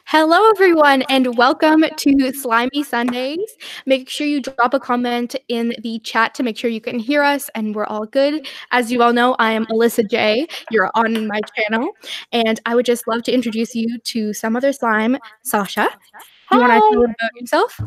Hello, everyone, and welcome to Slimy Sundays. Make sure you drop a comment in the chat to make sure you can hear us and we're all good. As you all know, I am Alyssa J. You're on my channel, and I would just love to introduce you to some other slime. Sasha, do you want to tell Hi. about yourself?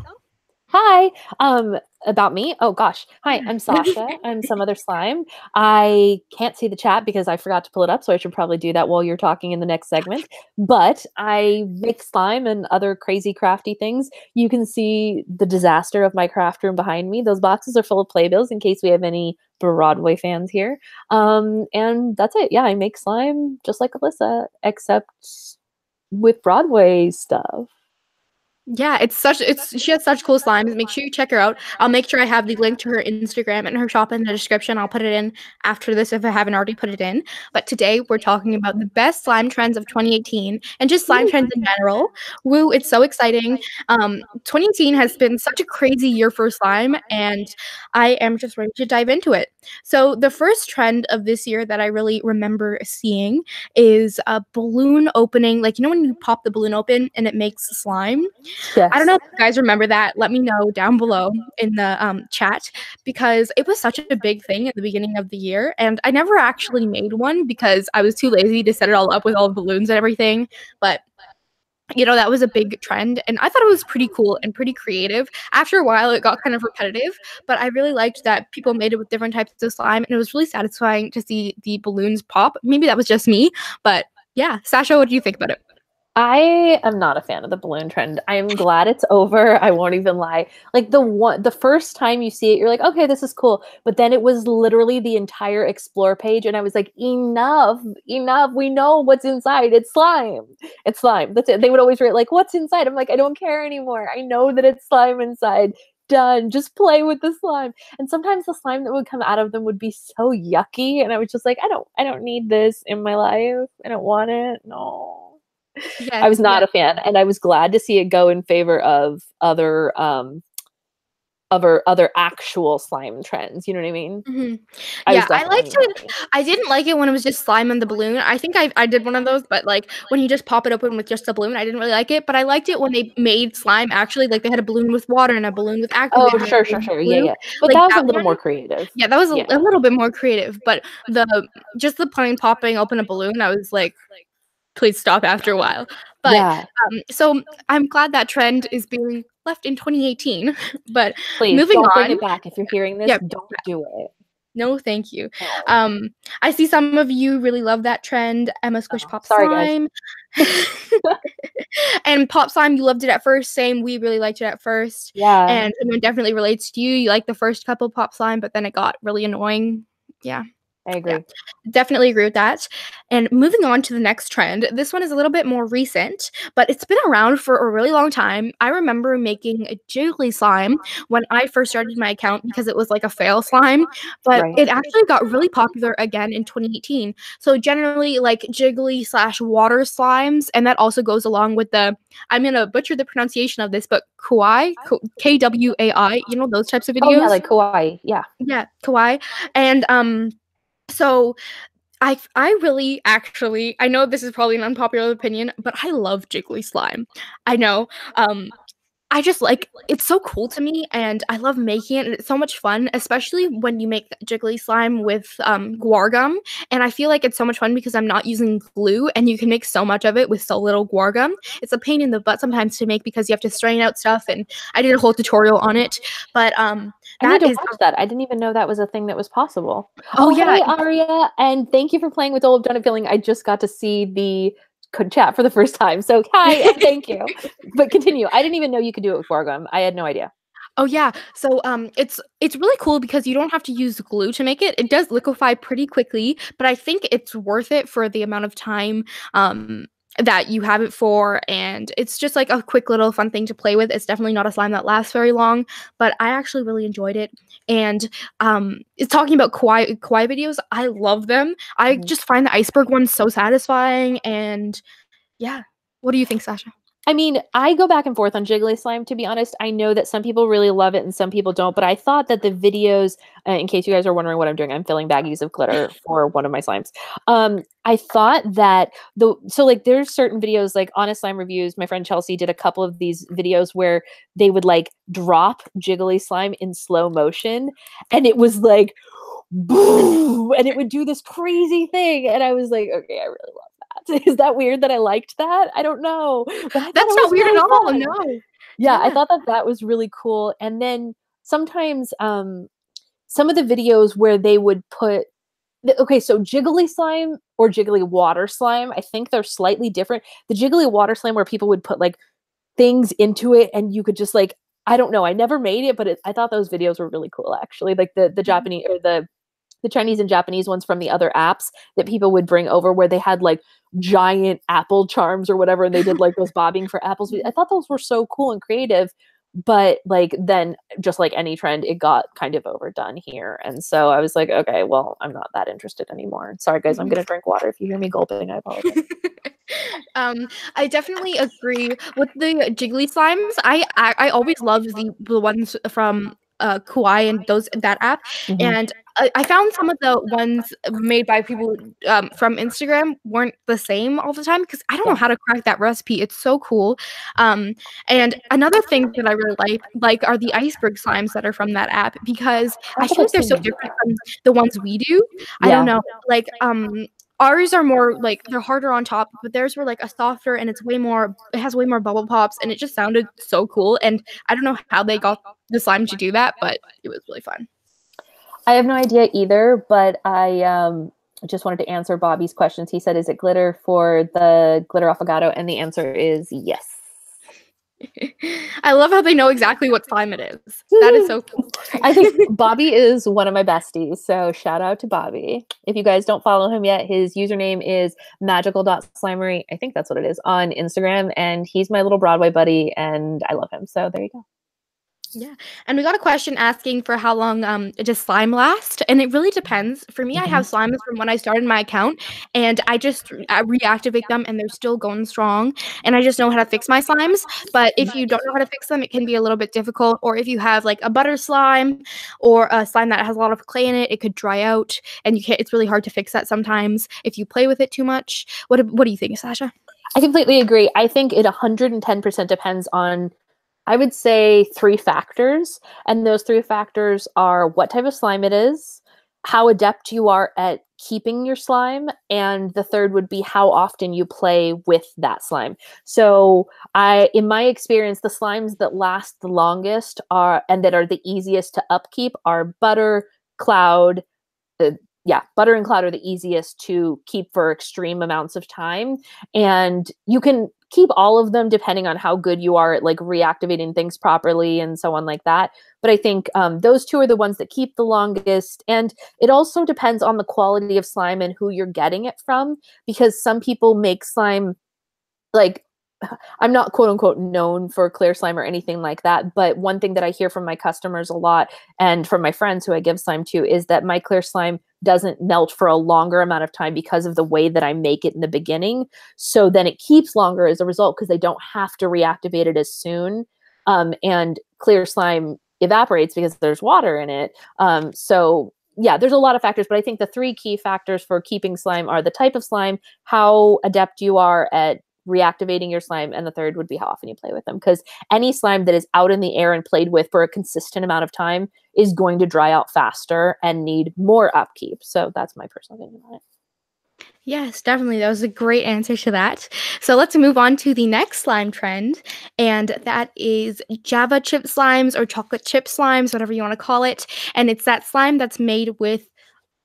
Hi. About me? Oh gosh. Hi, I'm Sasha. I'm some other slime. I can't see the chat because I forgot to pull it up, so I should probably do that while you're talking in the next segment. But I make slime and other crazy crafty things. You can see the disaster of my craft room behind me. Those boxes are full of playbills in case we have any Broadway fans here. And that's it. Yeah, I make slime just like Alyssa, except with Broadway stuff. Yeah, she has such cool slimes. Make sure you check her out. I'll make sure I have the link to her Instagram and her shop in the description. I'll put it in after this if I haven't already put it in. But today we're talking about the best slime trends of 2018 and just slime trends in general. Woo, it's so exciting. 2018 has been such a crazy year for slime, and I am just ready to dive into it. So the first trend of this year that I really remember seeing is a balloon opening. Like, you know when you pop the balloon open and it makes slime? Yes. I don't know if you guys remember that. Let me know down below in the chat, because it was such a big thing at the beginning of the year, and I never actually made one because I was too lazy to set it all up with all the balloons and everything. But you know, that was a big trend, and I thought it was pretty cool and pretty creative. After a while, it got kind of repetitive, but I really liked that people made it with different types of slime, and it was really satisfying to see the balloons pop. Maybe that was just me, but yeah. Sasha, what do you think about it? I am not a fan of the balloon trend. I am glad it's over. I won't even lie. Like the first time you see it, you're like, okay, this is cool. But then it was literally the entire explore page, and I was like, enough, enough. We know what's inside. It's slime. It's slime. That's it. They would always write like, what's inside? I'm like, I don't care anymore. I know that it's slime inside. Done. Just play with the slime. And sometimes the slime that would come out of them would be so yucky, and I was just like, I don't need this in my life. I don't want it. No. Yes, I was not yes. a fan, and I was glad to see it go in favor of other actual slime trends. You know what I mean? Mm-hmm. I was Yeah, I liked definitely it. I didn't like it when it was just slime on the balloon. I think I did one of those, but like when you just pop it open with just a balloon, I didn't really like it. But I liked it when they made slime actually. Like they had a balloon with water and a balloon with activator Oh, and a sure, balloon sure, with sure. Yeah, glue. yeah. But Like that was a that little one. more creative. Yeah, that was Yeah. a little bit more creative. But the just the plain popping open a balloon, I was like, please stop after a while. But Yeah. so I'm glad that trend is being left in 2018. But Please moving don't bring on. it back. If you're hearing this, Yeah. don't do it. No, thank you. No. I see some of you really love that trend. Emma Squish Oh, Pop sorry, guys. Slime. And Pop Slime, you loved it at first. Same, we really liked it at first. Yeah, And it definitely relates to you. You liked the first couple Pop Slime, but then it got really annoying. Yeah. I Yeah, agree. definitely agree with that. And moving on to the next trend, this one is a little bit more recent, but it's been around for a really long time. I remember making a Jiggly slime when I first started my account because it was like a fail slime, but Right. it actually got really popular again in 2018. So generally like Jiggly slash water slimes, and that also goes along with the, I'm gonna butcher the pronunciation of this, but Kawaii, Kwai, you know, those types of Oh yeah, videos. like Hawaii. Yeah. Yeah, Kawaii. And so I really actually, I know this is probably an unpopular opinion, but I love Jiggly slime. I know. I just like, it's so cool to me, and I love making it, and it's so much fun, especially when you make Jiggly slime with guar gum. And I feel like it's so much fun because I'm not using glue, and you can make so much of it with so little guar gum. It's a pain in the butt sometimes to make because you have to strain out stuff, and I did a whole tutorial on it. But I need that to is, watch that. I didn't even know that was a thing that was possible. oh Oh, yeah, hey, Aria, and thank you for playing with Old Donut Feeling. I just got to see the chat for the first time. So, hi, and thank you. But continue. I didn't even know you could do it with Gorgum. I had no idea. Oh yeah. So it's really cool because you don't have to use glue to make it. It does liquefy pretty quickly, but I think it's worth it for the amount of time that you have it for, and it's just like a quick little fun thing to play with. It's definitely not a slime that lasts very long, but I actually really enjoyed it. And it's talking about kawaii videos. I love them. I just find the iceberg one so satisfying, and yeah. What do you think, Sasha? I mean, I go back and forth on Jiggly slime, to be honest. I know that some people really love it and some people don't, but I thought that the videos, in case you guys are wondering what I'm doing, I'm filling baggies of glitter for one of my slimes. I thought that like there's certain videos like Honest Slime Reviews. My friend Chelsea did a couple of these videos where they would like drop Jiggly slime in slow motion and it was like, boom, and it would do this crazy thing. And I was like, okay, I really love that. Is that weird that I liked that? I don't know. But I That's not weird really at all. fun. No. Yeah, I thought that that was really cool. And then sometimes some of the videos where they would put, okay, so Jiggly slime or Jiggly water slime, I think they're slightly different. The Jiggly water slime where people would put like things into it and you could just like, I don't know, I never made it, but I thought those videos were really cool actually. Like the Japanese or the Chinese and Japanese ones from the other apps that people would bring over where they had like giant apple charms or whatever. And they did like those bobbing for apples. I thought those were so cool and creative, but like, then just like any trend, it got kind of overdone here. And so I was like, okay, well, I'm not that interested anymore. Sorry guys, I'm going to drink water. If you hear me gulping, I apologize. I definitely agree with the Jiggly slimes. I always loved the ones from Kawaii and that app, and I found some of the ones made by people from Instagram weren't the same all the time because I don't know how to crack that recipe. It's so cool. And another thing that I really like are the iceberg slimes that are from that app because I feel like they're so different from the ones we do. I don't know, like ours are more like they're harder on top, but theirs were like a softer and it has way more bubble pops and it just sounded so cool. And I don't know how they got the slime to do that, but it was really fun. I have no idea either, but I just wanted to answer Bobby's questions. He said, is it glitter for the glitter affogato? And the answer is yes. I love how they know exactly what slime it is. That is so cool. I think Bobby is one of my besties, so shout out to Bobby. If you guys don't follow him yet, his username is magical.slimery. I think that's what it is on Instagram, and he's my little Broadway buddy, and I love him. So there you go. Yeah. And we got a question asking for how long does slime last? And it really depends. For me, I have slimes from when I started my account and I just reactivate them and they're still going strong. And I just know how to fix my slimes. But if you don't know how to fix them, it can be a little bit difficult. Or if you have like a butter slime or a slime that has a lot of clay in it, it could dry out and it's really hard to fix that sometimes if you play with it too much. What do you think, Sasha? I completely agree. I think it 110% depends on, I would say, 3 factors. And those 3 factors are what type of slime it is, how adept you are at keeping your slime, and the third would be how often you play with that slime. So in my experience, the slimes that last the longest and that are the easiest to upkeep are butter, cloud. Butter and cloud are the easiest to keep for extreme amounts of time. And you can keep all of them depending on how good you are at like reactivating things properly and so on like that. But I think those 2 are the ones that keep the longest. And it also depends on the quality of slime and who you're getting it from, because some people make slime like, I'm not quote unquote known for clear slime or anything like that, but one thing that I hear from my customers a lot and from my friends who I give slime to is that my clear slime doesn't melt for a longer amount of time because of the way that I make it in the beginning. So then it keeps longer as a result because they don't have to reactivate it as soon. And clear slime evaporates because there's water in it. So yeah, there's a lot of factors, but I think the 3 key factors for keeping slime are the type of slime, how adept you are at reactivating your slime, and the third would be how often you play with them, because any slime that is out in the air and played with for a consistent amount of time is going to dry out faster and need more upkeep. So that's my personal opinion on it. Yes, definitely. That was a great answer to that. So let's move on to the next slime trend, and that is Java chip slimes or chocolate chip slimes, whatever you want to call it. And it's that slime that's made with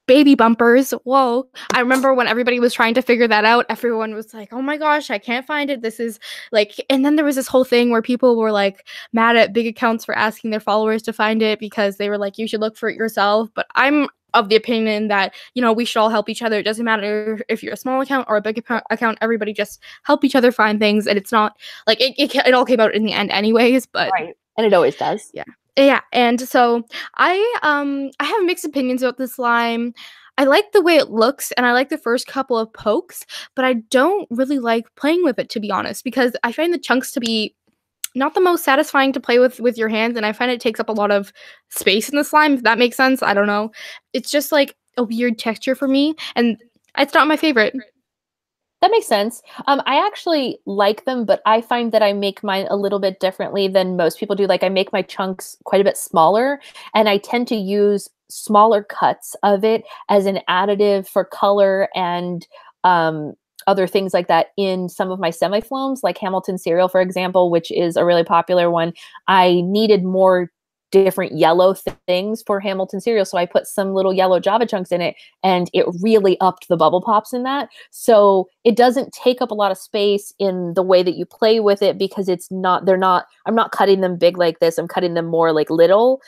baby bumpers. Whoa. I remember when everybody was trying to figure that out, everyone was like, oh my gosh, I can't find it. This is like, and then there was this whole thing where people were like mad at big accounts for asking their followers to find it because they were like, you should look for it yourself. But I'm of the opinion that, we should all help each other. It doesn't matter if you're a small account or a big account, everybody just help each other find things. And it's not like it all came out in the end anyways, but right. And it always does. Yeah. Yeah, and so I have mixed opinions about the slime. I like the way it looks and I like the first couple of pokes, but I don't really like playing with it, to be honest, because I find the chunks to be not the most satisfying to play with your hands, and I find it takes up a lot of space in the slime, if that makes sense. I don't know. It's just like a weird texture for me, and it's not my favorite. That makes sense. I actually like them, but I find that I make mine a little bit differently than most people do. Like I make my chunks quite a bit smaller, and I tend to use smaller cuts of it as an additive for color and other things like that in some of my semi-floams, like Hamilton cereal, for example, which is a really popular one. I needed more different yellow things for Hamilton cereal. So I put some little yellow Java chunks in it, and it really upped the bubble pops in that. So it doesn't take up a lot of space in the way that you play with it, because I'm not cutting them big like this. I'm cutting them more like little,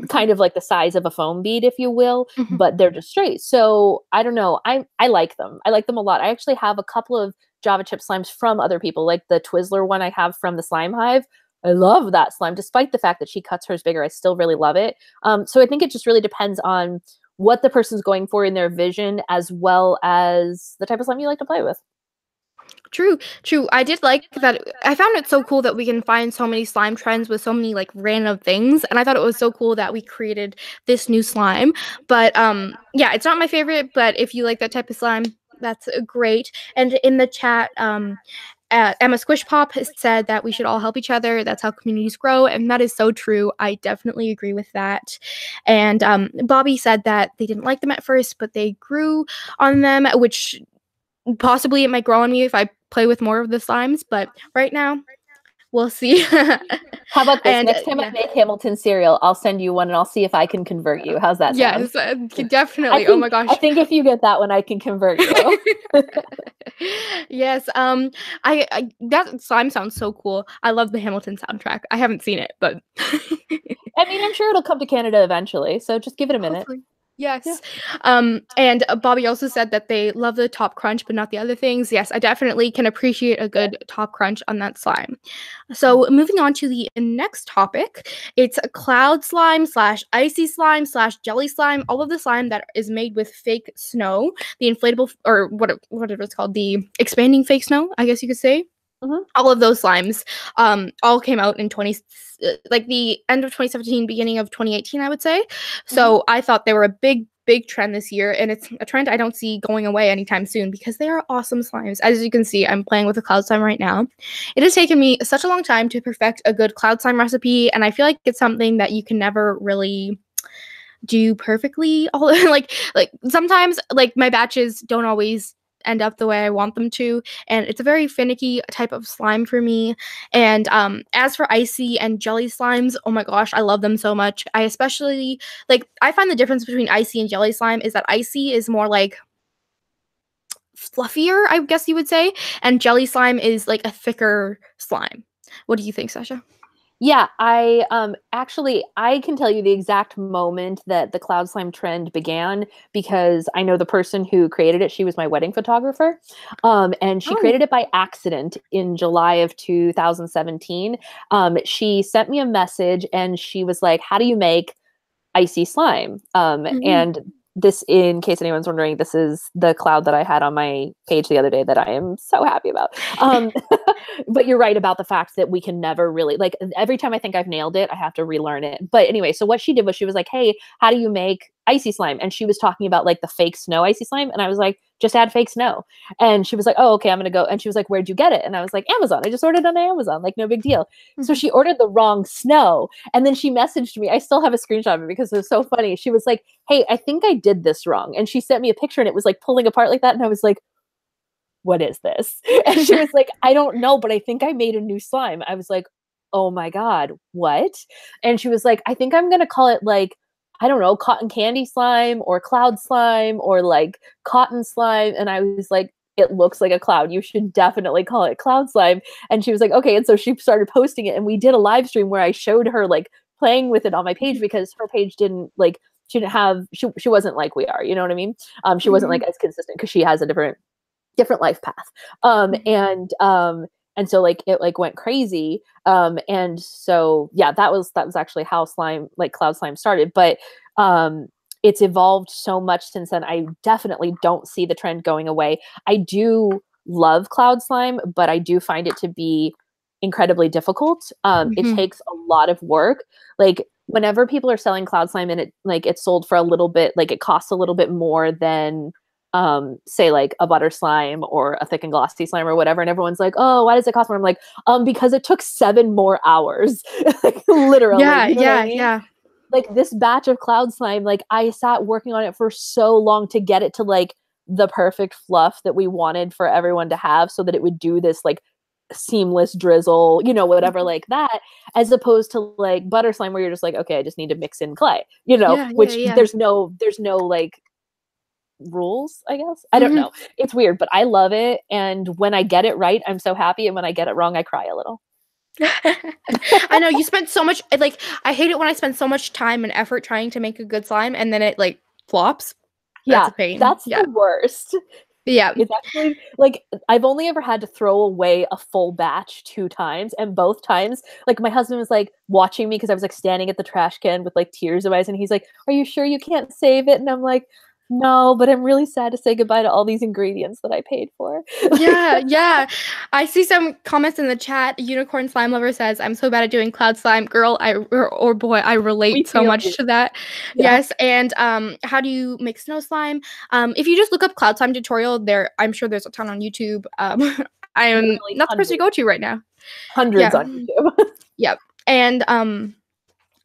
kind of like the size of a foam bead, if you will, but they're just straight. So I don't know. I like them. I like them a lot. I actually have a couple of Java chip slimes from other people, like the Twizzler one I have from the Slime Hive. I love that slime, despite the fact that she cuts hers bigger. I still really love it. So I think it just really depends on what the person's going for in their vision, as well as the type of slime you like to play with. True. I did like that. I found it so cool that we can find so many slime trends with so many like random things, and I thought it was so cool that we created this new slime. But yeah, it's not my favorite, but if you like that type of slime, that's great. And in the chat, Emma Squish Pop has said that we should all help each other. That's how communities grow, and that is so true. I definitely agree with that. And Bobby said that they didn't like them at first, but they grew on them, which possibly it might grow on me if I play with more of the slimes. But right now, we'll see. How about this? Next time I make Hamilton cereal, I'll send you one and I'll see if I can convert you. How's that sound? Yes, definitely. Oh my gosh. I think if you get that one, I can convert you. Yes. I that slime sounds so cool. I love the Hamilton soundtrack. I haven't seen it, but I mean, I'm sure it'll come to Canada eventually. So just give it a minute. Hopefully. Yes. Yeah. And Bobby also said that they love the top crunch, but not the other things. Yes, I definitely can appreciate a good top crunch on that slime. So moving on to the next topic, it's a cloud slime / icy slime / jelly slime. All of the slime that is made with fake snow, the inflatable, or what it was called, the expanding fake snow, I guess you could say. All of those slimes all came out in like the end of 2017, beginning of 2018, I would say. So I thought they were a big trend this year, and it's a trend I don't see going away anytime soon, because they are awesome slimes. As you can see, I'm playing with a cloud slime right now. It has taken me such a long time to perfect a good cloud slime recipe, and I feel like it's something that you can never really do perfectly. All like sometimes like my batches don't always end up the way I want them to, and it's a very finicky type of slime for me. And as for icy and jelly slimes, oh my gosh, I love them so much. I especially I find the difference between icy and jelly slime is that icy is more like fluffier, I guess you would say, and jelly slime is like a thicker slime. What do you think, Sasha? Yeah, I actually I can tell you the exact moment that the cloud slime trend began, because I know the person who created it. She was my wedding photographer, and she created it by accident in July of 2017. She sent me a message and she was like, "How do you make icy slime?" And this, in case anyone's wondering, this is the cloud that I had on my page the other day that I am so happy about. But you're right about the fact that we can never really, like, every time I think I've nailed it, I have to relearn it. But anyway, so what she did was she was like, "Hey, how do you make icy slime?" And she was talking about like the fake snow icy slime. And I was like, "Just add fake snow." And she was like, "Oh, okay, I'm going to go." And she was like, "Where'd you get it?" And I was like, "Amazon. I just ordered on Amazon. Like, no big deal." So she ordered the wrong snow. And then she messaged me. I still have a screenshot of it because it was so funny. She was like, "Hey, I think I did this wrong." And she sent me a picture and it was like pulling apart like that. And I was like, "What is this?" And she was like, "I don't know, but I think I made a new slime." I was like, "Oh my God, what?" And she was like, "I think I'm going to call it like, I don't know, cotton candy slime or cloud slime or like cotton slime." And I was like, "It looks like a cloud. You should definitely call it cloud slime." And she was like, "Okay." And so she started posting it, and we did a live stream where I showed her like playing with it on my page, because her page didn't like, she wasn't like we are, you know what I mean? She wasn't like as consistent because she has a different life path. And so like it like went crazy. And so yeah, that was actually how slime, like cloud slime, started. But it's evolved so much since then. I definitely don't see the trend going away. I do love cloud slime, but I do find it to be incredibly difficult. It takes a lot of work. Like whenever people are selling cloud slime and it's sold for a little bit, like it costs a little bit more than say like a butter slime or a thick and glossy slime or whatever, and everyone's like, oh, why does it cost more? I'm like, because it took 7 more hours. Like literally. Yeah, you know what I mean? yeah. Like this batch of cloud slime, like I sat working on it for so long to get it to like the perfect fluff that we wanted for everyone to have, so that it would do this like seamless drizzle, you know, whatever like that, as opposed to like butter slime where you're just like, okay, I just need to mix in clay, you know, which there's no like rules, I guess. I don't know. It's weird, but I love it. And when I get it right, I'm so happy. And when I get it wrong, I cry a little. I know you spent so much, like, I hate it when I spend so much time and effort trying to make a good slime and then it like flops. That's a pain. That's the worst. Yeah. It's actually like I've only ever had to throw away a full batch 2 times, and both times like my husband was like watching me because I was like standing at the trash can with like tears in my eyes, and he's like, are you sure you can't save it? And I'm like, no, but I'm really sad to say goodbye to all these ingredients that I paid for. Yeah. I see some comments in the chat. Unicorn Slime Lover says, I'm so bad at doing cloud slime. Girl, or boy, I relate so much to that. Yeah. Yes, and how do you make snow slime? If you just look up cloud slime tutorial, I'm sure there's a ton on YouTube. I am not the person to go to right now. Hundreds on YouTube. Yep. And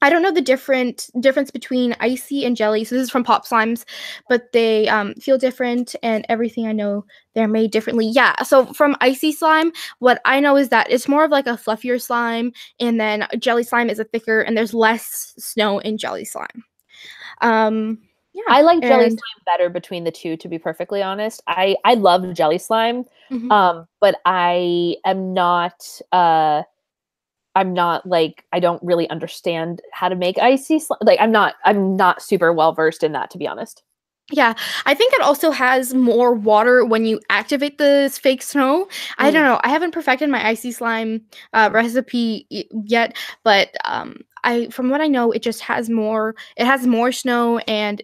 I don't know the difference between icy and jelly. So this is from Pop Slimes, but they feel different, and everything I know they're made differently. Yeah. So from icy slime, what I know is that it's more of like a fluffier slime, and then jelly slime is a thicker, and there's less snow in jelly slime. Yeah. I like jelly slime better between the two, to be perfectly honest. I love jelly slime, but I am not. I'm not like, I don't really understand how to make icy slime. Like I'm not super well versed in that, to be honest. Yeah, I think it also has more water when you activate the fake snow. I don't know. I haven't perfected my icy slime recipe yet, but from what I know, it just has more. It has more snow, and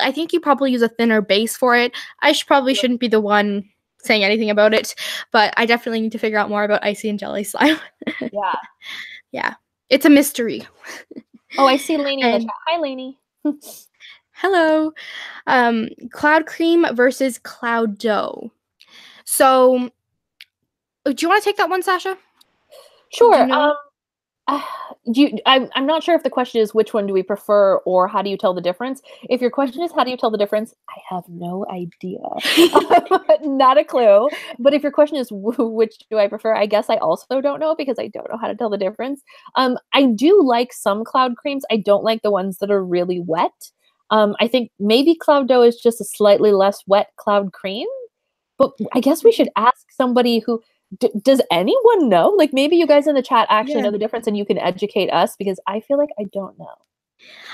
I think you probably use a thinner base for it. I probably shouldn't be the one saying anything about it, but I definitely need to figure out more about icy and jelly slime. Yeah, it's a mystery. Oh, I see Lainey in the chat. Hi, Lainey. Hello. Cloud cream versus cloud dough. So, do you want to take that one, Sasha? Sure. I'm not sure if the question is which one do we prefer or how do you tell the difference. If your question is how do you tell the difference, I have no idea. Not a clue. But if your question is which do I prefer, I guess I also don't know because I don't know how to tell the difference. I do like some cloud creams. I don't like the ones that are really wet. I think maybe cloud dough is just a slightly less wet cloud cream. But I guess we should ask somebody who... does anyone know? Like maybe you guys in the chat actually know the difference and you can educate us, because I feel like I don't know.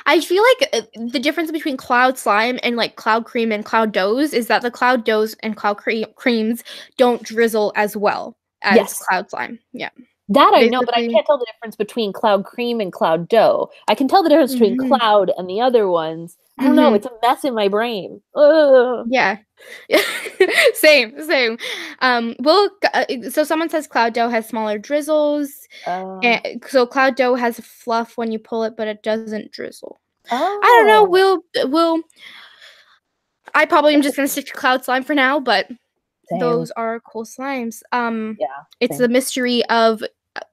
I feel like the difference between cloud slime and like cloud cream and cloud doughs is that the cloud doughs and cloud creams don't drizzle as well as cloud slime. Yeah. That I know, but I can't tell the difference between cloud cream and cloud dough. I can tell the difference between cloud and the other ones. I don't know. It's a mess in my brain. Ugh. Yeah. Same. So someone says cloud dough has smaller drizzles. And so cloud dough has fluff when you pull it, but it doesn't drizzle. I don't know. I probably am just gonna stick to cloud slime for now, but those are cool slimes. It's the mystery of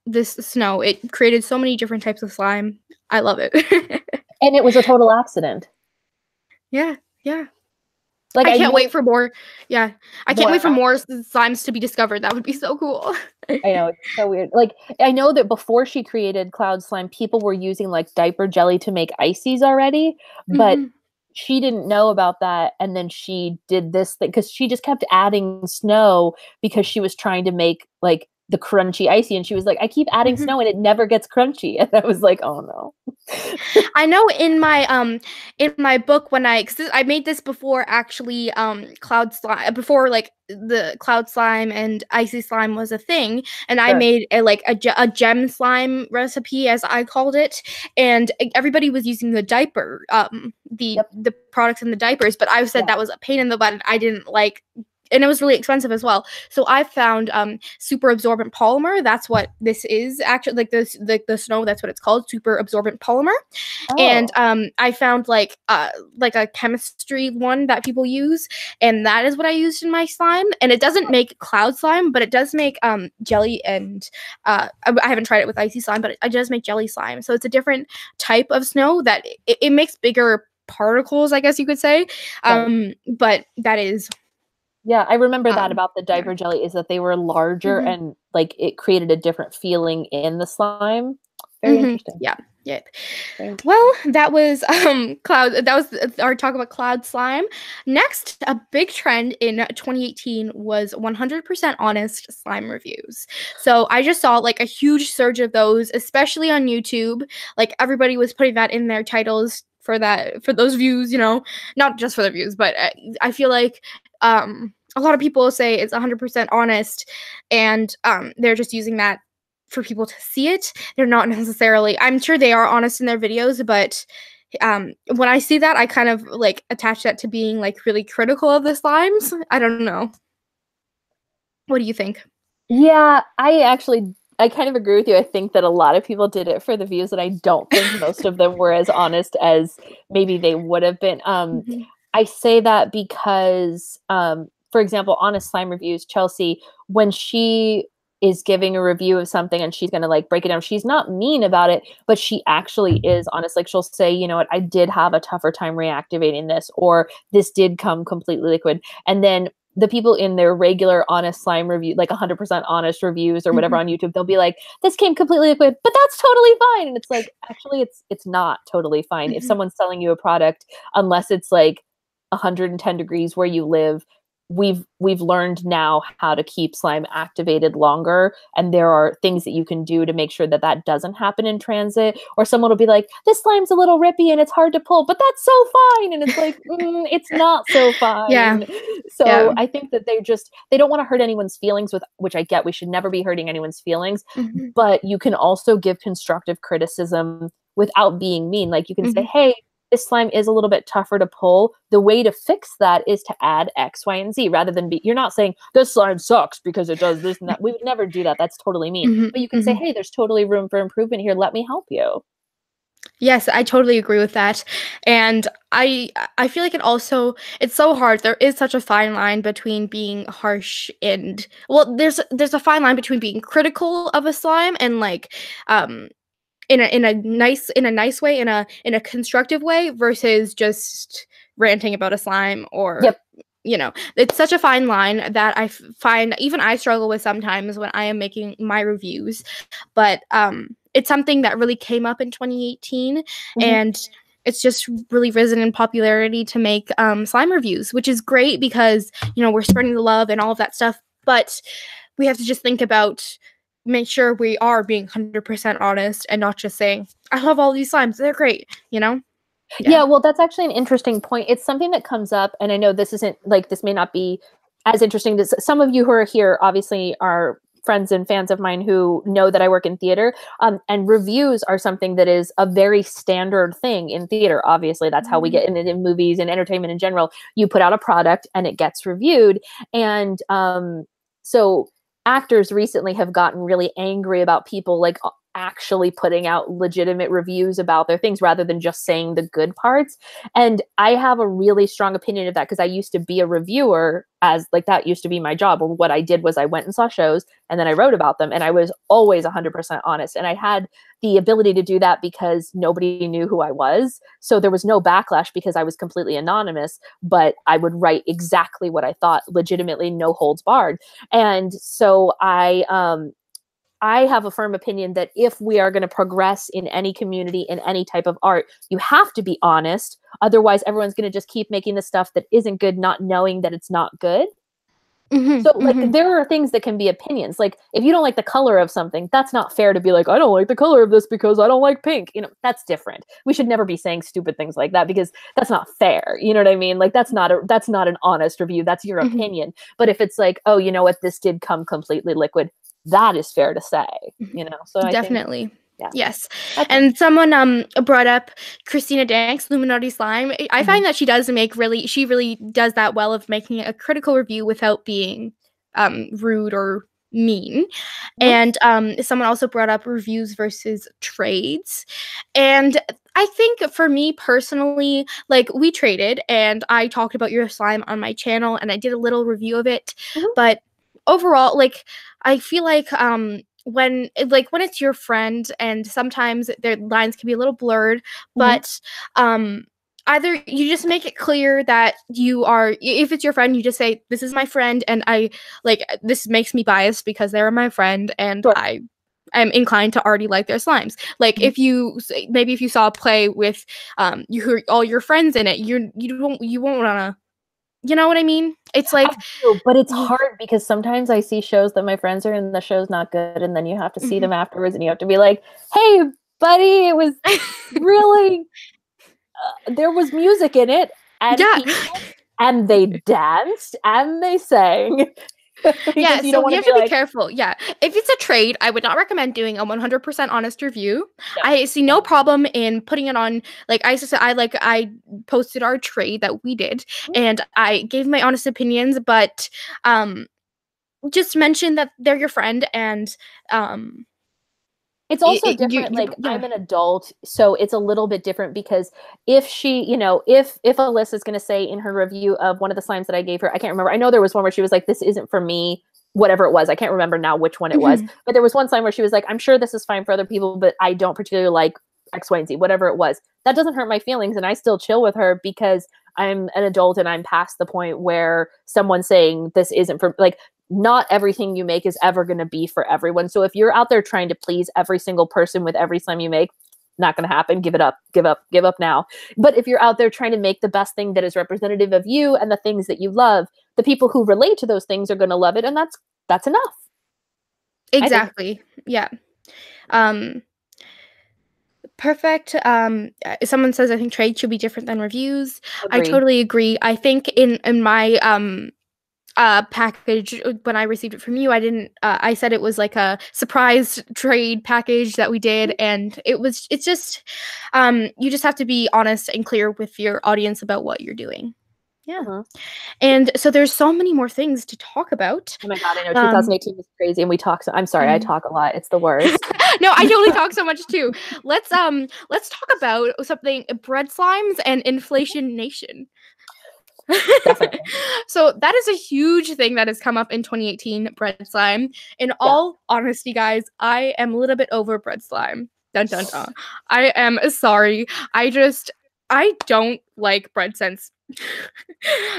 this snow. It created so many different types of slime. I love it. And it was a total accident. Yeah. Like I can't wait for more. Yeah, I can't wait for more slimes to be discovered. That would be so cool. I know, it's so weird. Like I know that before she created cloud slime, people were using like diaper jelly to make ices already, but she didn't know about that. And then she did this thing because she just kept adding snow because she was trying to make like the crunchy icy, and she was like, I keep adding Mhm. snow and it never gets crunchy. And I was like, oh no. I know in my book when I made this before actually cloud slime before like the cloud slime and icy slime was a thing, and I Sure. made a gem slime recipe as I called it, and everybody was using the diaper Yep. the products in the diapers, but I said Yeah. that was a pain in the butt and I didn't like, and it was really expensive as well. So I found super absorbent polymer. That's what this is actually, like this the snow. That's what it's called, super absorbent polymer. And Oh. I found like a chemistry one that people use, and that is what I used in my slime. And it doesn't make cloud slime, but it does make jelly and I haven't tried it with icy slime, but it does make jelly slime. So it's a different type of snow that it makes bigger particles, I guess you could say. Right. But that is Yeah, I remember that about the yeah. diaper jelly, is that they were larger Mhm. and like it created a different feeling in the slime. Very interesting. Yeah. Yeah. Very interesting. Well, that was cloud. That was our talk about cloud slime. Next, a big trend in 2018 was 100% honest slime reviews. So I just saw like a huge surge of those, especially on YouTube. Like everybody was putting that in their titles for those views. You know, not just for the views, but I feel like a lot of people say it's 100% honest, and they're just using that for people to see it. They're not necessarily, I'm sure they are honest in their videos, but when I see that, I kind of like attach that to being like really critical of the slimes. I don't know. What do you think? Yeah, I kind of agree with you. I think that a lot of people did it for the views, and I don't think most of them were as honest as maybe they would have been. Mhm. I say that because, for example, Honest Slime Reviews, Chelsea, when she is giving a review of something and she's going to like break it down, she's not mean about it, but she actually is honest. Like she'll say, you know what, I did have a tougher time reactivating this, or this did come completely liquid. And then the people in their regular honest slime review, like 100% honest reviews or whatever Mhm. on YouTube, they'll be like, this came completely liquid, but that's totally fine. And it's like, actually, it's not totally fine. If Mhm. someone's selling you a product, unless it's like 110 degrees where you live, we've learned now how to keep slime activated longer, and there are things that you can do to make sure that that doesn't happen in transit. Or someone will be like, this slime's a little rippy and it's hard to pull, but that's so fine. And it's like, it's not so Yeah. fine. So Yeah. I think that they don't want to hurt anyone's feelings, with which I get. We should never be hurting anyone's feelings, Mhm. but you can also give constructive criticism without being mean. Like you can say, Mhm. hey, this slime is a little bit tougher to pull. The way to fix that is to add X, Y, and Z, rather than you're not saying this slime sucks because it does this and that. We would never do that. That's totally mean. Mhm. But you can say, Mhm. hey, there's totally room for improvement here. Let me help you. Yes, I totally agree with that. And I feel like it's so hard. There is such a fine line between being harsh and, well, there's a fine line between being critical of a slime and like um in a nice way, in a constructive way, versus just ranting about a slime. Or Yep. it's such a fine line that find even I struggle with sometimes when I am making my reviews. But it's something that really came up in 2018, Mhm. and it's just really risen in popularity to make slime reviews, which is great because we're spreading the love and all of that stuff. But we have to just think about, make sure we are being 100% honest and not just saying, I love all these slimes, they're great, yeah. Yeah, well, that's actually an interesting point. It's something that comes up, and I know this isn't like, this may not be as interesting to some of you who are here, obviously are friends and fans of mine who know that I work in theater. And reviews are something that is a very standard thing in theater. Obviously, that's how we Mhm. get in movies and entertainment in general. You put out a product and it gets reviewed. And so actors recently have gotten really angry about people like actually putting out legitimate reviews about their things rather than just saying the good parts. And I have a really strong opinion of that because I used to be a reviewer, as like that used to be my job. Or what I did was I went and saw shows and then I wrote about them, and I was always 100% honest. And I had the ability to do that because nobody knew who I was. So there was no backlash because I was completely anonymous, but I would write exactly what I thought, legitimately, no holds barred. And so I have a firm opinion that if we are going to progress in any community, in any type of art, you have to be honest. Otherwise, everyone's going to just keep making the stuff that isn't good, not knowing that it's not good. So like there are things that can be opinions. Like if you don't like the color of something, that's not fair to be like, I don't like the color of this because I don't like pink. You know, that's different. We should never be saying stupid things like that because that's not fair. You know what I mean? Like that's not an honest review. That's your opinion. But if it's like, oh, you know what, this did come completely liquid, that is fair to say, you know? So Definitely. I think, yeah. Yes. Okay. And someone brought up Christina Danks, Illuminati Slime. I find that she really does that well of making a critical review without being rude or mean. And someone also brought up reviews versus trades. And I think for me personally, like we traded and I talked about your slime on my channel and I did a little review of it. But overall, like I feel like when it's your friend and sometimes their lines can be a little blurred, but either you just make it clear that you are, if it's your friend, you just say, this is my friend and I like, this makes me biased because they're my friend and I'm inclined to already like their slimes. Like if you saw a play with all your friends in it, you won't wanna, you know what I mean? It's like, but it's hard because sometimes I see shows that my friends are in, the show's not good, and then you have to see them afterwards, and you have to be like, "Hey, buddy, it was really there was music in it, and people, and they danced and they sang." Yeah, so you have to be careful. Yeah, if it's a trade, I would not recommend doing a 100% honest review. Yeah. I see no problem in putting it on. Like I said, I posted our trade that we did, and I gave my honest opinions, but just mention that they're your friend, and it's also different. I'm an adult, so it's a little bit different because if she, you know, if Alyssa's going to say in her review of one of the slimes that I gave her, I can't remember. I know there was one where she was like, this isn't for me, whatever it was. I can't remember now which one it was, but there was one slime where she was like, I'm sure this is fine for other people, but I don't particularly like X, Y, and Z, whatever it was. That doesn't hurt my feelings, and I still chill with her because I'm an adult and I'm past the point where someone's saying this isn't for, like, not everything you make is ever going to be for everyone. So if you're out there trying to please every single person with every slime you make, not going to happen. Give it up. Give up now. But if you're out there trying to make the best thing that is representative of you and the things that you love, the people who relate to those things are going to love it, and that's enough. Exactly. Yeah. Perfect. Someone says I think trade should be different than reviews. Agreed. I totally agree. I think in my package when I received it from you, I said it was like a surprise trade package that we did, and it's just you just have to be honest and clear with your audience about what you're doing. Yeah. And so there's so many more things to talk about. Oh my god, I know 2018 was crazy, and we talk. I'm sorry, I talk a lot. It's the worst. No, I totally talk so much too. Let's talk about something: bread slimes and Inflation Nation. So that is a huge thing that has come up in 2018, bread slime. In all honesty, guys, I am a little bit over bread slime. Dun dun dun. I am sorry. I don't like bread scents.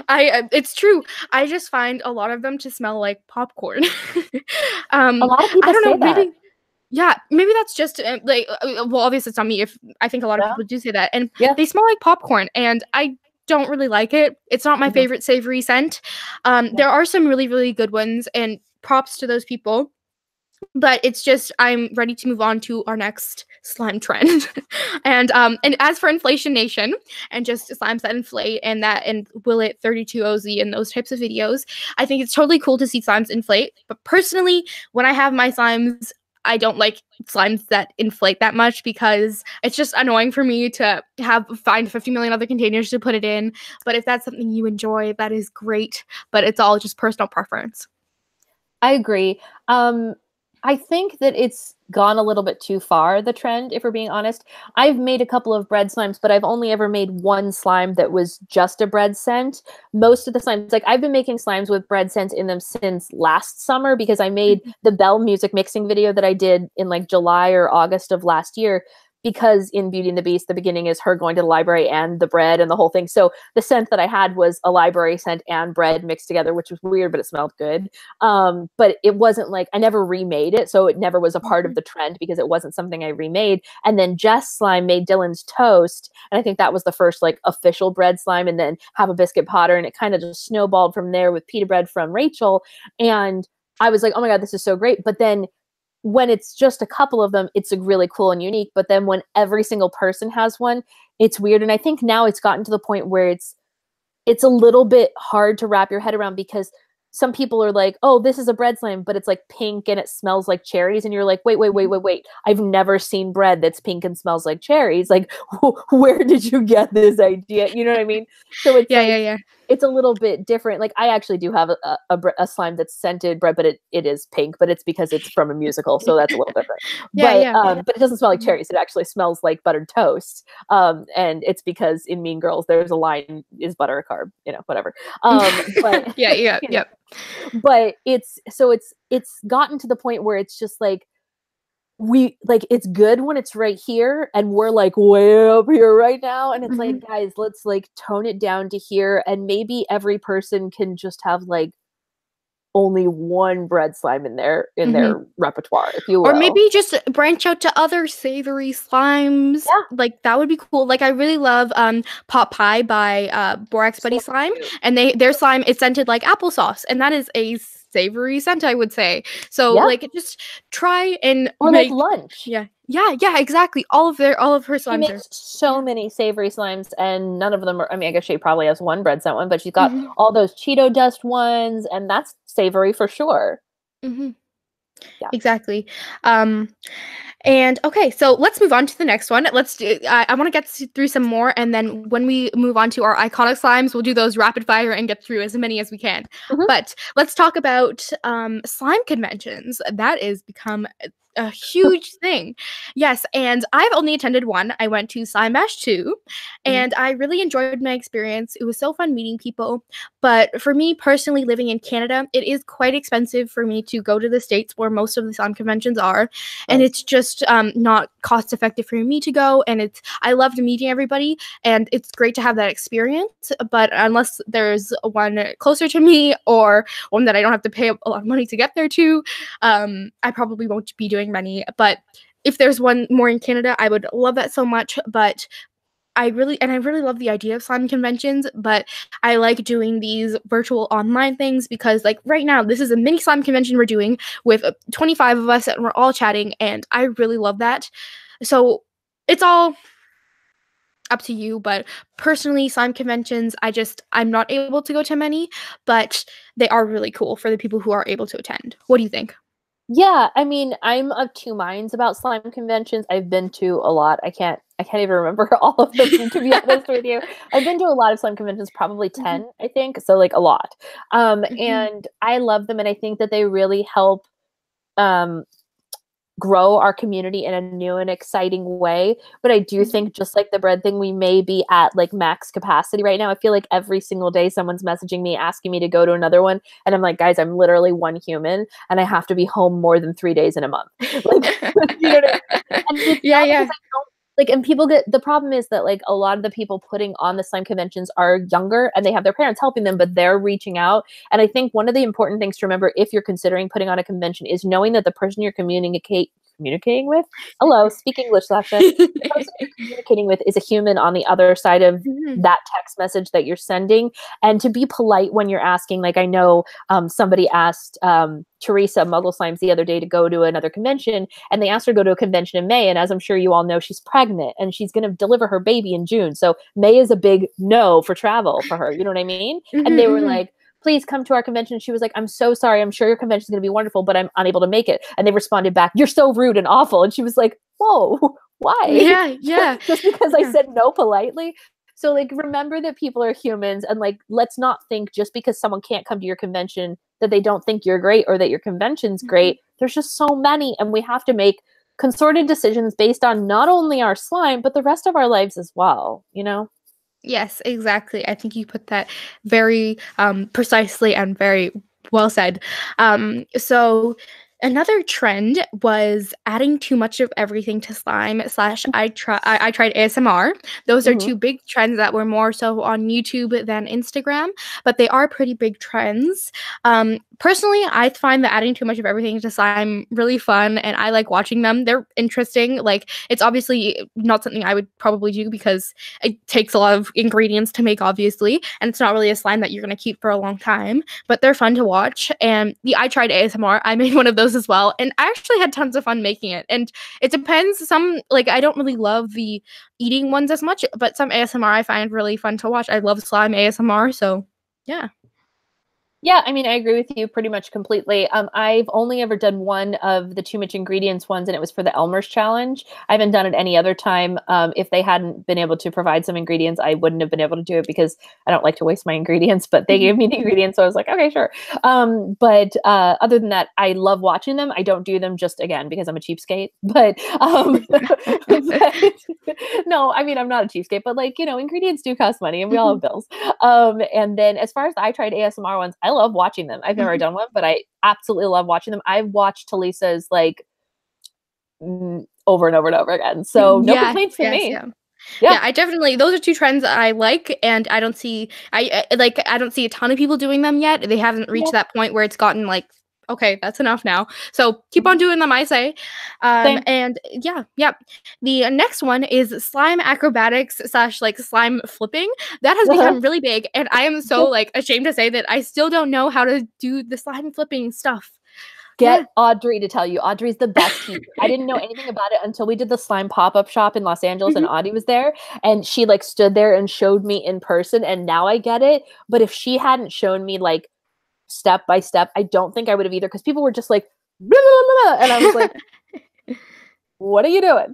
It's true. I just find a lot of them to smell like popcorn. A lot of people I don't know, say that. Yeah, maybe that's just well, obviously it's not me. If I think a lot of people do say that, and they smell like popcorn, and I don't really like it. It's not my favorite savory scent. There are some really, really good ones, and props to those people. But it's just I'm ready to move on to our next slime trend. And as for Inflation Nation and just slimes that inflate and will it 32 OZ and those types of videos, I think it's totally cool to see slimes inflate. But personally, when I have my slimes, I don't like slimes that inflate that much because it's just annoying for me to find 50 million other containers to put it in. But if that's something you enjoy, that is great. But it's all just personal preference. I agree. I think that it's gone a little bit too far, the trend, if we're being honest. I've made a couple of bread slimes, but I've only ever made one slime that was just a bread scent. Most of the slimes, like I've been making slimes with bread scent in them since last summer because I made the Bell music mixing video that I did in like July or August of last year. because in Beauty and the Beast, the beginning is her going to the library and the bread and the whole thing. So the scent that I had was a library scent and bread mixed together, which was weird, but it smelled good. But it wasn't like, I never remade it. So it never was a part of the trend because it wasn't something I remade. And then Jess Slime made Dylan's Toast. And I think that was the first like official bread slime, and then Have a Biscuit Potter. And it kind of just snowballed from there with pita bread from Rachel. And I was like, oh my God, this is so great. But then when it's just a couple of them, it's really cool and unique. But then when every single person has one, it's weird. And I think now it's gotten to the point where it's a little bit hard to wrap your head around, because some people are like, oh, this is a bread slime, but it's like pink and it smells like cherries. And you're like, wait. I've never seen bread that's pink and smells like cherries. Like, where did you get this idea? You know what I mean? So it's yeah. It's a little bit different. Like, I actually do have a slime that's scented bread, but it is pink, but it's because it's from a musical. So that's a little different. But it doesn't smell like cherries. It actually smells like buttered toast. And it's because in Mean Girls, there's a line, is butter a carb? You know, whatever. But yeah. But it's gotten to the point where it's just like, it's good when it's right here and we're like way up here right now, and it's like, guys, let's like tone it down to here, and maybe every person can just have like only one bread slime in their repertoire, if you will. Or maybe just branch out to other savory slimes. Yeah. Like, that would be cool. Like, I really love Pot Pie by Borax Buddy Slime. Cute. And their slime is scented like applesauce. And that is a savory scent, I would say. So like, just try and like lunch. Yeah, exactly. All of her slimes. She makes so many savory slimes, and none of them are, I mean, I guess she probably has one bread scent one, but she's got all those Cheeto dust ones, and that's savory for sure. Yeah. Exactly. And okay, so let's move on to the next one. Let's do, I want to get through some more, and then when we move on to our iconic slimes, we'll do those rapid fire and get through as many as we can. But let's talk about slime conventions. That has become a huge thing. Yes, and I've only attended one. I went to Slime Bash 2, and I really enjoyed my experience. It was so fun meeting people. But for me personally, living in Canada, it is quite expensive for me to go to the States where most of the slime conventions are. And it's just not cost effective for me to go. And I loved meeting everybody, and it's great to have that experience. But unless there's one closer to me or one that I don't have to pay a lot of money to get there to, I probably won't be doing many. But if there's one more in Canada, I would love that so much. But I really love the idea of slime conventions, but I like doing these virtual online things because, like, right now, this is a mini slime convention we're doing with 25 of us, and we're all chatting, and I really love that. So it's all up to you, but personally, slime conventions, I'm not able to go to many, but they are really cool for the people who are able to attend. What do you think? Yeah, I mean, I'm of two minds about slime conventions. I've been to a lot. I can't even remember all of them, to be honest with you. I've been to a lot of slime conventions, probably 10, I think. So like a lot. And I love them, and I think that they really help grow our community in a new and exciting way. But I do think, just like the bread thing, we may be at like max capacity right now. I feel like every single day someone's messaging me asking me to go to another one, and I'm like, guys, I'm literally one human and I have to be home more than 3 days in a month. Like, you know what I mean? And yeah. Like, and people the problem is that like a lot of the people putting on the slime conventions are younger and they have their parents helping them, but they're reaching out. And I think one of the important things to remember if you're considering putting on a convention is knowing that the person you're communicating with, speak English, Sasha. The person you're communicating with is a human on the other side of that text message that you're sending. And to be polite when you're asking, like, I know somebody asked Teresa Muggle Slimes the other day to go to another convention, and they asked her to go to a convention in May. And as I'm sure you all know, she's pregnant and she's going to deliver her baby in June. So May is a big no for travel for her. You know what I mean? And they were like, please come to our convention. She was like, I'm so sorry. I'm sure your convention is going to be wonderful, but I'm unable to make it. And they responded back, you're so rude and awful. And she was like, whoa, why? Yeah. Just because I said no politely. So like, remember that people are humans, and like, let's not think just because someone can't come to your convention that they don't think you're great or that your convention's great. There's just so many, and we have to make consorted decisions based on not only our slime, but the rest of our lives as well, you know? Yes, exactly. I think you put that very precisely and very well said. So Another trend was adding too much of everything to slime slash I tried ASMR. Those are two big trends that were more so on YouTube than Instagram, but they are pretty big trends. Personally, I find that adding too much of everything to slime really fun, and I like watching them. They're interesting. Like, it's obviously not something I would probably do because it takes a lot of ingredients to make, obviously, and it's not really a slime that you're going to keep for a long time, but they're fun to watch. And I tried ASMR. I made one of those as well, and I actually had tons of fun making it. And it depends. Some, like, I don't really love the eating ones as much, but some ASMR I find really fun to watch. I love slime ASMR, so yeah. Yeah, I mean, I agree with you pretty much completely. I've only ever done one of the too much ingredients ones, and it was for the Elmer's challenge. I haven't done it any other time. If they hadn't been able to provide some ingredients, I wouldn't have been able to do it because I don't like to waste my ingredients, but they gave me the ingredients, so I was like, okay, sure. But other than that, I love watching them. I don't do them just, again, because I'm a cheapskate, but, no, I mean, I'm not a cheapskate, but like, ingredients do cost money and we all have bills. And then as far as I tried ASMR ones, I love watching them. I've never done one, but I absolutely love watching them. I've watched Talisa's like over and over and over again. So no complaints from me. Yeah, I definitely, those are two trends I like, and I don't see a ton of people doing them yet. They haven't reached that point where it's gotten like, okay, that's enough now. So keep on doing them, I say. And the next one is slime acrobatics slash like slime flipping. That has become really big, and I am so like ashamed to say that I still don't know how to do the slime flipping stuff. Get Audrey to tell you. Audrey's the best teacher. I didn't know anything about it until we did the slime pop-up shop in Los Angeles, and Audrey was there, and she like stood there and showed me in person, and now I get it. But if she hadn't shown me like step by step, I don't think I would have either, because people were just like, blah, blah, blah, and I was like, what are you doing?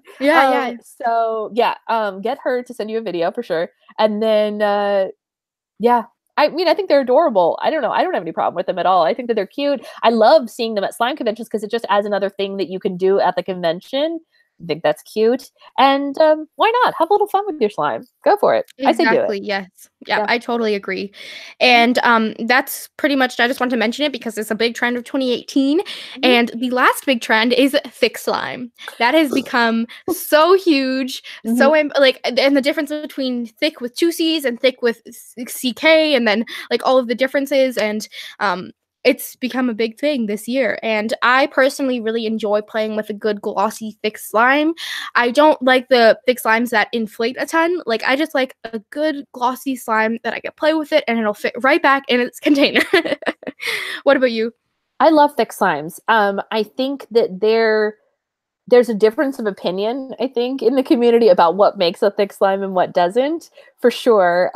So get her to send you a video for sure. And then I mean, I think they're adorable. I don't know. I don't have any problem with them at all. I think that they're cute. I love seeing them at slime conventions because it just adds another thing that you can do at the convention. I think that's cute. And why not? Have a little fun with your slime. Go for it. Exactly, I say do it. Yes. Yeah, I totally agree. And that's pretty much, I just want to mention it because it's a big trend of 2018. And the last big trend is thick slime. That has become so huge. So like, and the difference between thick with two C's and thick with CK, and then like all of the differences, and it's become a big thing this year, and I personally really enjoy playing with a good glossy thick slime. I don't like the thick slimes that inflate a ton. Like, I just like a good glossy slime that I can play with it and it'll fit right back in its container. What about you? I love thick slimes. I think that there's a difference of opinion, I think, in the community about what makes a thick slime and what doesn't, for sure.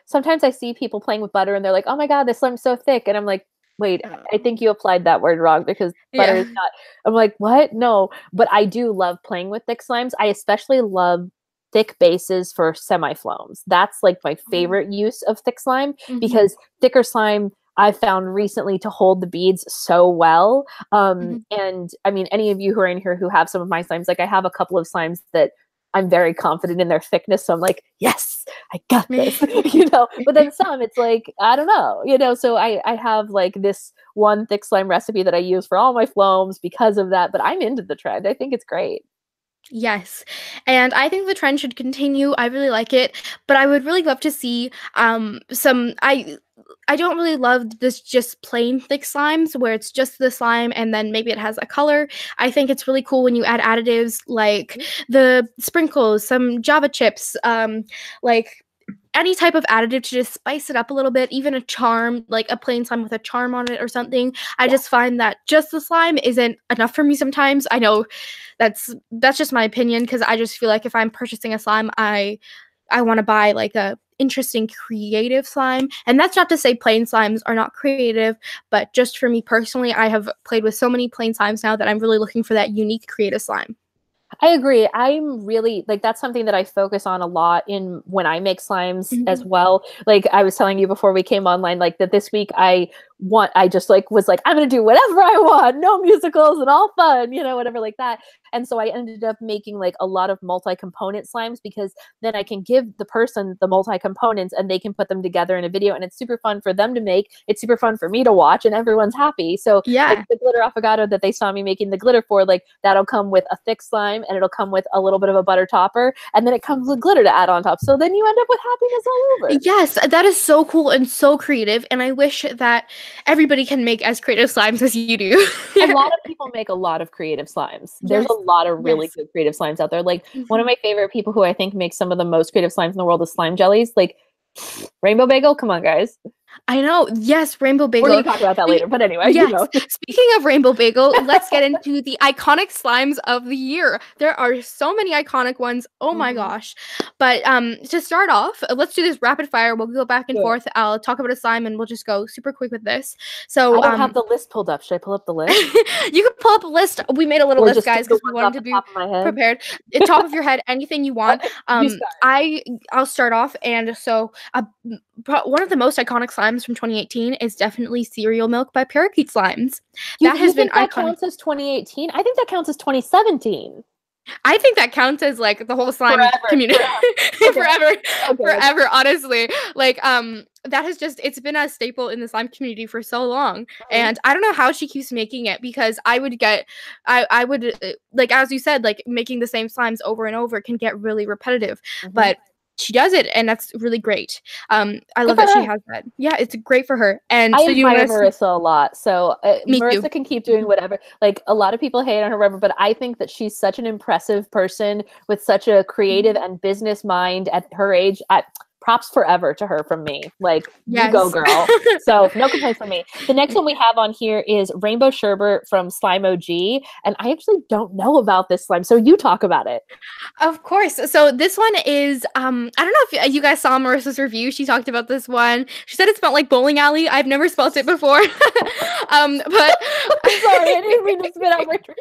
Sometimes I see people playing with butter and they're like, oh my God, this slime's so thick. And I'm like, wait, I think you applied that word wrong because butter is not. I'm like, what? No. But I do love playing with thick slimes. I especially love thick bases for semi-floams. That's like my favorite use of thick slime, because thicker slime I've found recently to hold the beads so well. And I mean, any of you who are in here who have some of my slimes, like I have a couple of slimes that I'm very confident in their thickness. So I'm like, yes, I got this, but then some, it's like, I don't know, so I have like this one thick slime recipe that I use for all my floams because of that, but I'm into the trend. I think it's great. Yes, and I think the trend should continue. I really like it, but I would really love to see some. I don't really love this just plain thick slimes where it's just the slime and then maybe it has a color. I think it's really cool when you add additives like the sprinkles, some Java chips, like any type of additive to just spice it up a little bit, even a charm, like a plain slime with a charm on it or something. I just find that just the slime isn't enough for me sometimes. I know that's just my opinion, because I just feel like if I'm purchasing a slime, I want to buy like a interesting creative slime. And that's not to say plain slimes are not creative, but just for me personally, I have played with so many plain slimes now that I'm really looking for that unique creative slime. I agree. I'm really like, that's something that I focus on a lot in when I make slimes as well. Like I was telling you before we came online, like that this week I I just like was like, I'm gonna do whatever I want, no musicals and all fun, you know, whatever like that. And so I ended up making like a lot of multi-component slimes, because then I can give the person the multi-components and they can put them together in a video, and it's super fun for them to make. It's super fun for me to watch, and everyone's happy. So like the glitter affogato that they saw me making the glitter for, like that'll come with a thick slime, and it'll come with a little bit of a butter topper, and then it comes with glitter to add on top. So then you end up with happiness all over. Yes, that is so cool and so creative, and I wish that everybody can make as creative slimes as you do. A lot of people make a lot of creative slimes. There's a lot of really good creative slimes out there. Like one of my favorite people who I think makes some of the most creative slimes in the world is slime jellies. Like Rainbow Bagel, come on, guys. I know. Yes, Rainbow Bagel. We're going to talk about that later, but anyway. Yes. You know. Speaking of Rainbow Bagel, let's get into the iconic slimes of the year. There are so many iconic ones. Oh my gosh. But to start off, let's do this rapid fire. We'll go back and forth. I'll talk about a slime and we'll just go super quick with this. So I don't have the list pulled up. Should I pull up the list? You can pull up a list. We made a little list, guys, because we wanted to be prepared. Top of your head, anything you want. I'll start off. And so one of the most iconic slimes from 2018 is definitely Cereal Milk by Parakeet Slimes. That has been iconic. That counts as 2018? I think that counts as 2017. I think that counts as like the whole slime community forever, honestly. Like that has just, it's been a staple in the slime community for so long. And I don't know how she keeps making it, because I would like, as you said, like making the same slimes over and over can get really repetitive, but she does it, and that's really great. I love that she has that. Yeah, it's great for her. And I admire Marissa a lot. So Marissa can keep doing whatever. Like a lot of people hate on her, whatever, but I think that she's such an impressive person with such a creative and business mind at her age. Props forever to her from me. Like, you go, girl. So no complaints from me. The next one we have on here is Rainbow Sherbet from Slime OG. And I actually don't know about this slime. So you talk about it. Of course. So this one is, I don't know if you guys saw Marissa's review. She talked about this one. She said it smelled like bowling alley. I've never smelled it before. But sorry, I didn't mean to spit out my drink.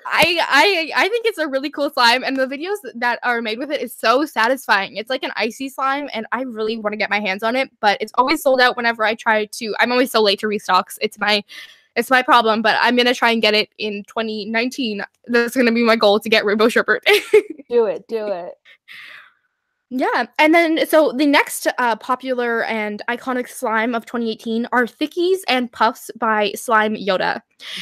I think it's a really cool slime, and the videos that are made with it is so satisfying. It's like an icy slime, and I really want to get my hands on it, but it's always sold out whenever I try to. I'm always so late to restocks. It's my problem, but I'm gonna try and get it in 2019. That's gonna be my goal, to get Rainbow Sherbet. Do it. Yeah, and then so the next popular and iconic slime of 2018 are Thickies and Puffs by Slime Yoda.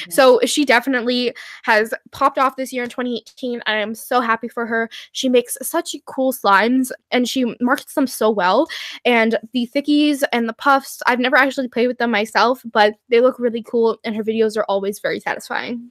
So she definitely has popped off this year in 2018. I am so happy for her. She makes such cool slimes, and she markets them so well. And the Thickies and the Puffs, I've never actually played with them myself, but they look really cool, and her videos are always very satisfying.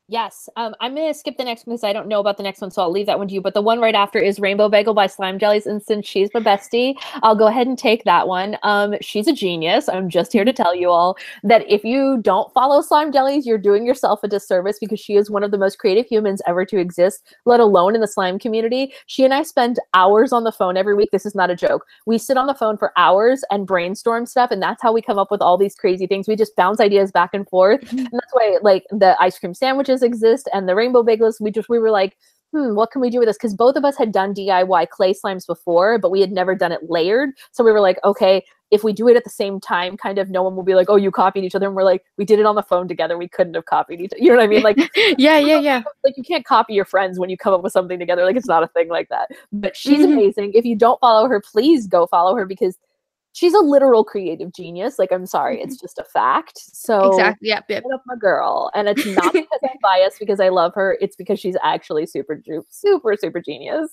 Yes. I'm going to skip the next one because I don't know about the next one, so I'll leave that one to you. But the one right after is Rainbow Bagel by Slime Jellies. And since she's my bestie, I'll go ahead and take that one. She's a genius. I'm just here to tell you all that if you don't follow Slime Jellies, you're doing yourself a disservice, because she is one of the most creative humans ever to exist, let alone in the slime community. She and I spend hours on the phone every week. This is not a joke. We sit on the phone for hours and brainstorm stuff, and that's how we come up with all these crazy things. We just bounce ideas back and forth. And that's why, like, the ice cream sandwiches exist and the rainbow bagels, we were like, what can we do with this? Because both of us had done DIY clay slimes before, but we had never done it layered. So we were like, okay, if we do it at the same time, kind of no one will be like, oh, you copied each other. And we're like, we did it on the phone together. We couldn't have copied each other. You know what I mean? Like, yeah. Like, you can't copy your friends when you come up with something together. Like, it's not a thing like that. But she's amazing. If you don't follow her, please go follow her, because she's a literal creative genius. Like, I'm sorry, it's just a fact. So exactly, yep. Get up my girl. And it's not because I'm biased because I love her. It's because she's actually super genius.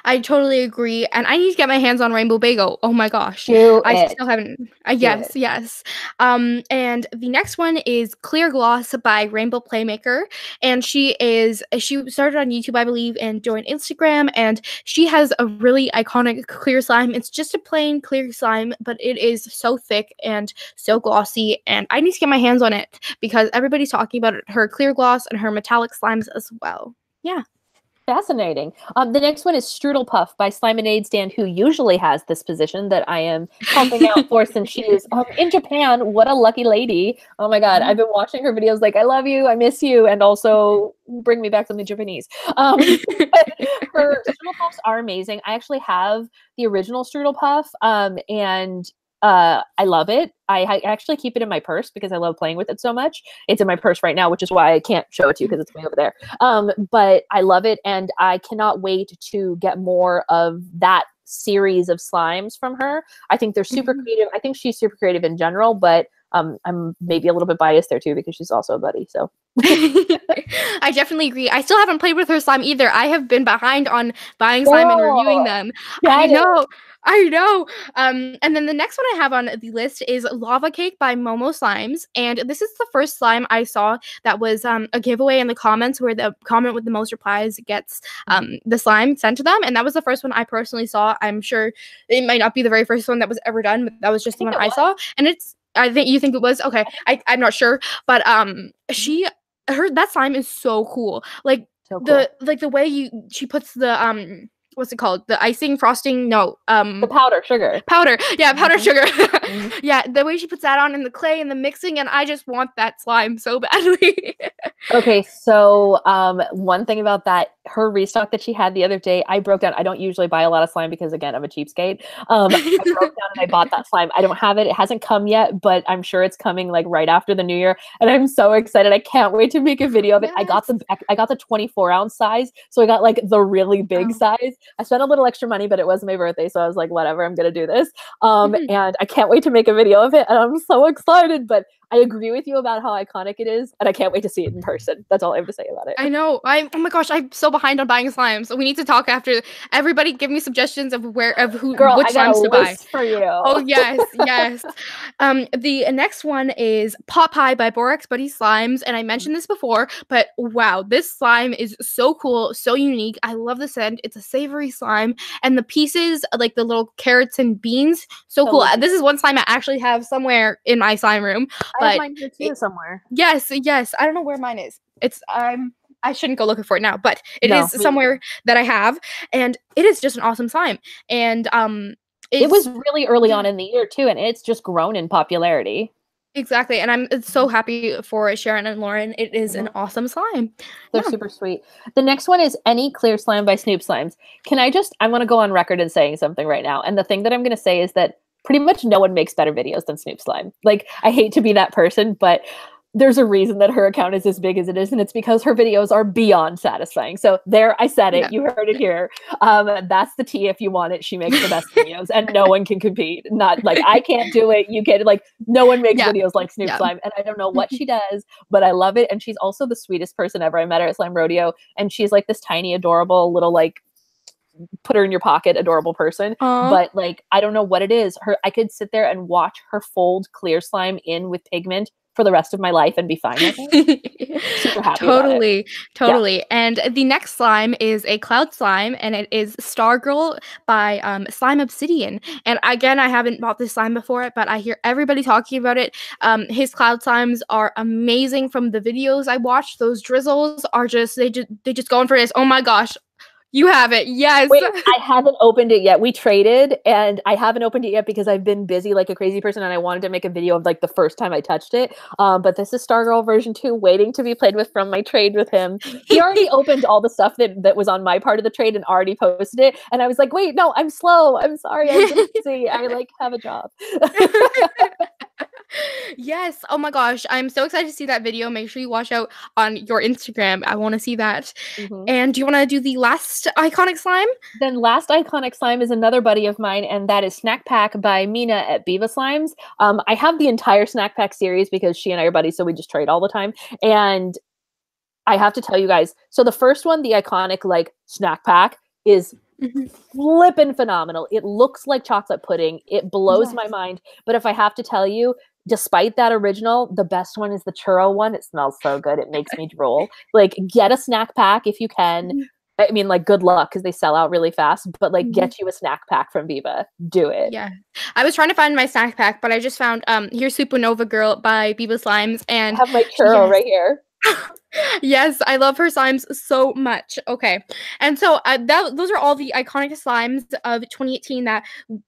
I totally agree, and I need to get my hands on Rainbow Bagel. Oh my gosh, still haven't. Yes. And the next one is Clear Gloss by Rainbow Playmaker, and she started on YouTube, I believe, and joined Instagram, and she has a really iconic clear slime. It's just a plain clear slime, but it is so thick and so glossy, and I need to get my hands on it because everybody's talking about her clear gloss and her metallic slimes as well. Yeah. Fascinating. The next one is Strudel Puff by Slimonade Stand, who usually has this position that I am helping out for since she is in Japan. What a lucky lady. Oh my God. I've been watching her videos like, I love you, I miss you, and also bring me back something Japanese. Her Strudel Puffs are amazing. I actually have the original Strudel Puff, and I love it. I actually keep it in my purse because I love playing with it so much. It's in my purse right now, which is why I can't show it to you because it's way over there. But I love it, and I cannot wait to get more of that series of slimes from her. I think they're super creative. I think she's super creative in general, but I'm maybe a little bit biased there too because she's also a buddy. So I definitely agree. I still haven't played with her slime either. I have been behind on buying slime and reviewing them. I know. And then the next one I have on the list is Lava Cake by Momo Slimes. And this is the first slime I saw that was a giveaway in the comments where the comment with the most replies gets the slime sent to them. And that was the first one I personally saw. I'm sure it might not be the very first one that was ever done, but that was just the one I saw. And I think you think it was okay. I'm not sure, but that slime is so cool. Like so cool. The way she puts the what's it called? The icing frosting? No. The powder sugar. Powder. Yeah, powder sugar. Yeah, the way she puts that on in the clay and the mixing, and I just want that slime so badly. Okay, so one thing about that, her restock that she had the other day, I broke down. I don't usually buy a lot of slime because, again, I'm a cheapskate. I broke down and I bought that slime. I don't have it. It hasn't come yet, but I'm sure it's coming like right after the new year, and I'm so excited. I can't wait to make a video of it. Yes. I got the 24-ounce size, so I got like the really big size. I spent a little extra money, but it was my birthday, so I was like, whatever, I'm gonna do this. And I can't wait to make a video of it, and I'm so excited. But I agree with you about how iconic it is, and I can't wait to see it in person. That's all I have to say about it. I know. Oh my gosh, I'm so behind on buying slime. So we need to talk after. Everybody, give me suggestions of which slimes to buy for you. Oh yes, yes. The next one is Pot Pie by Borax Buddy Slimes, and I mentioned this before, but wow, this slime is so cool, so unique. I love the scent. It's a savory slime, and the pieces, like the little carrots and beans, so cool. This is one slime I actually have somewhere in my slime room. I have mine here too somewhere. Yes. I don't know where mine is. I shouldn't go looking for it now, but it is somewhere that I have, and it is just an awesome slime. And it was really early on in the year too, and it's just grown in popularity. Exactly, and I'm so happy for Sharon and Lauren. It is an awesome slime. They're super sweet. The next one is Any Clear Slime by Snoop Slimes. I'm going to go on record and saying something right now, and the thing that I'm going to say is that pretty much no one makes better videos than Snoop Slime. Like, I hate to be that person, but there's a reason that her account is as big as it is, and it's because her videos are beyond satisfying. So there, I said it. Yeah. You heard it here. That's the tea if you want it. She makes the best videos, and no one can compete. Not like I can't do it. You can't. Like, no one makes videos like Snoop Slime, and I don't know what she does, but I love it. And she's also the sweetest person ever. I met her at Slime Rodeo, and she's like this tiny, adorable little like put her in your pocket adorable person. But like, I don't know what it is. I could sit there and watch her fold clear slime in with pigment for the rest of my life and be fine with it. Super happy totally about it. Yeah. And the next slime is a cloud slime, and it is Stargirl by Slime Obsidian. And again, I haven't bought this slime before, but I hear everybody talking about it. His cloud slimes are amazing. From the videos I watched, those drizzles are just they just going for this. Oh my gosh. You have it. Yes. Wait, I haven't opened it yet. We traded, and I haven't opened it yet because I've been busy like a crazy person, and I wanted to make a video of like the first time I touched it. But this is Stargirl version 2 waiting to be played with from my trade with him. He already opened all the stuff that was on my part of the trade and already posted it. And I was like, wait, no, I'm slow. I'm sorry. I'm busy. I like have a job. Yes. Oh my gosh. I'm so excited to see that video. Make sure you watch out on your Instagram. I want to see that. And do you want to do the last iconic slime? Then last iconic slime is another buddy of mine, and that is Snack Pack by Mina at Biva Slimes. I have the entire Snack Pack series because she and I are buddies, so we just trade all the time. And I have to tell you guys, so the first one, the iconic like Snack Pack, is flippin' phenomenal. It looks like chocolate pudding. It blows my mind. But if I have to tell you, despite that original, the best one is the churro one. It smells so good. It makes me drool. Like, get a snack pack if you can. I mean, like, good luck because they sell out really fast. But like, get you a snack pack from Biva. Do it. Yeah, I was trying to find my snack pack, but I just found Here's Supernova Girl by Biva Slimes, and I have my churro right here. Yes, I love her slimes so much. Okay, and so those are all the iconic slimes of 2018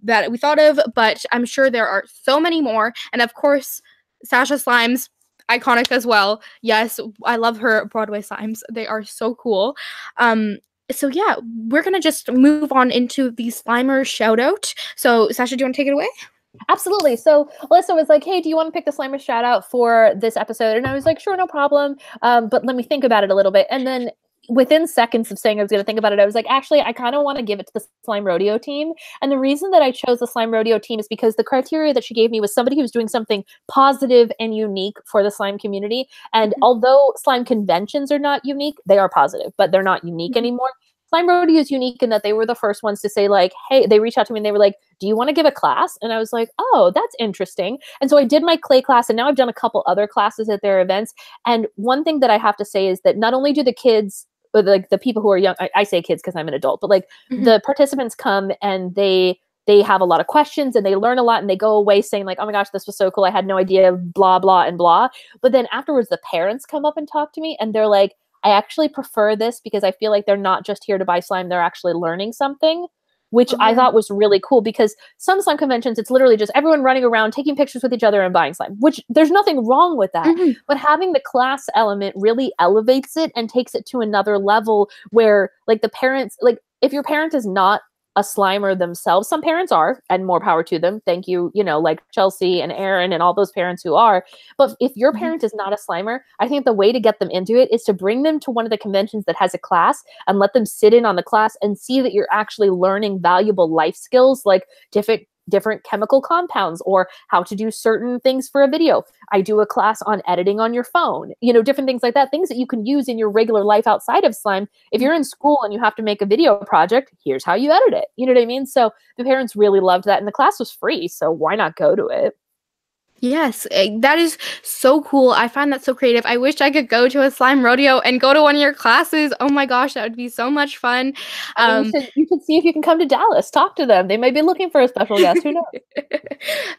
that we thought of, but I'm sure there are so many more. And of course, Sasha slimes, iconic as well. Yes, I love her Broadway slimes. They are so cool. So yeah, we're gonna just move on into the Slimer shout out. So Sasha, do you want to take it away? Absolutely. So Alyssa was like, hey, do you want to pick the Slimer shout out for this episode? And I was like, sure, no problem. But let me think about it a little bit. And then within seconds of saying I was going to think about it, I was like, actually, I kind of want to give it to the Slime Rodeo team. And the reason that I chose the Slime Rodeo team is because the criteria that she gave me was somebody who was doing something positive and unique for the slime community. And although slime conventions are not unique, they are positive, but they're not unique anymore. Slime Rodeo is unique in that they were the first ones to say, like, hey, they reached out to me and they were like, do you want to give a class? And I was like, oh, that's interesting. And so I did my clay class, and now I've done a couple other classes at their events. And one thing that I have to say is that not only do the kids, or the people who are young, I say kids because I'm an adult, but like the participants come and they have a lot of questions and they learn a lot and they go away saying like, oh my gosh, this was so cool. I had no idea, blah, blah, and blah. But then afterwards, the parents come up and talk to me and they're like, I actually prefer this because I feel like they're not just here to buy slime, they're actually learning something, which I thought was really cool because some slime conventions, it's literally just everyone running around, taking pictures with each other and buying slime, which there's nothing wrong with that. But having the class element really elevates it and takes it to another level where like the parents, like if your parent is not a Slimer themselves, some parents are, and more power to them. Thank you, like Chelsea and Aaron and all those parents who are. But if your parent is not a Slimer, I think the way to get them into it is to bring them to one of the conventions that has a class and let them sit in on the class and see that you're actually learning valuable life skills like different chemical compounds or how to do certain things for a video. I do a class on editing on your phone, different things like that, things that you can use in your regular life outside of slime. If you're in school and you have to make a video project, here's how you edit it. You know what I mean? So the parents really loved that and the class was free. So why not go to it? Yes, that is so cool. I find that so creative. I wish I could go to a slime rodeo and go to one of your classes. Oh my gosh, that would be so much fun. I mean, you should see if you can come to Dallas. Talk to them. They might be looking for a special guest. Who knows?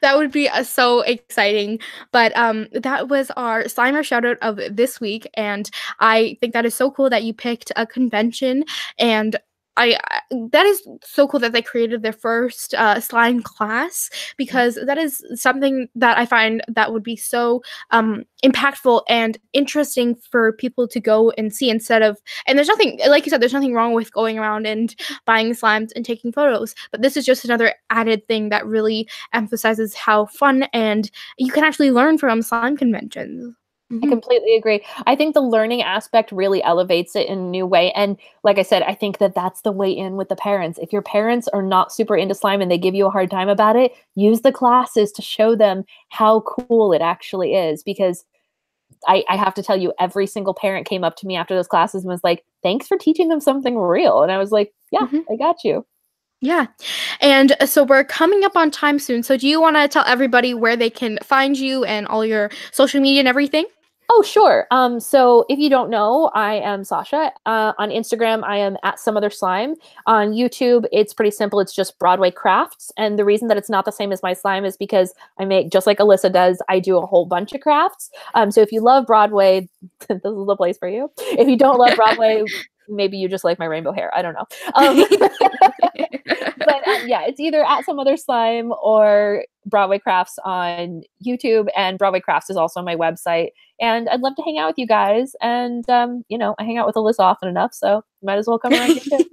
That would be so exciting. But that was our Slimer shout out of this week. And I think that is so cool that you picked a convention. And that is so cool that they created their first slime class, because that is something that I find that would be so impactful and interesting for people to go and see instead of, and there's nothing, like you said, there's nothing wrong with going around and buying slimes and taking photos, but this is just another added thing that really emphasizes how fun and you can actually learn from slime conventions. I completely agree. I think the learning aspect really elevates it in a new way. And like I said, I think that that's the way in with the parents. If your parents are not super into slime and they give you a hard time about it, use the classes to show them how cool it actually is. Because I have to tell you, every single parent came up to me after those classes and was like, thanks for teaching them something real. And I was like, yeah, I got you. Yeah. And so we're coming up on time soon. So do you want to tell everybody where they can find you and all your social media and everything? Oh, sure. So if you don't know, I am Sasha. On Instagram, I am at some other slime. On YouTube, it's pretty simple. It's just Broadway crafts. And the reason that it's not the same as my slime is because I make, just like Alyssa does, I do a whole bunch of crafts. So if you love Broadway, this is the place for you. If you don't love Broadway, maybe you just like my rainbow hair. I don't know. But yeah, it's either at some other slime or Broadway Crafts on YouTube, and Broadway Crafts is also on my website. And I'd love to hang out with you guys. And, I hang out with Alyssa often enough, so might as well come around here too.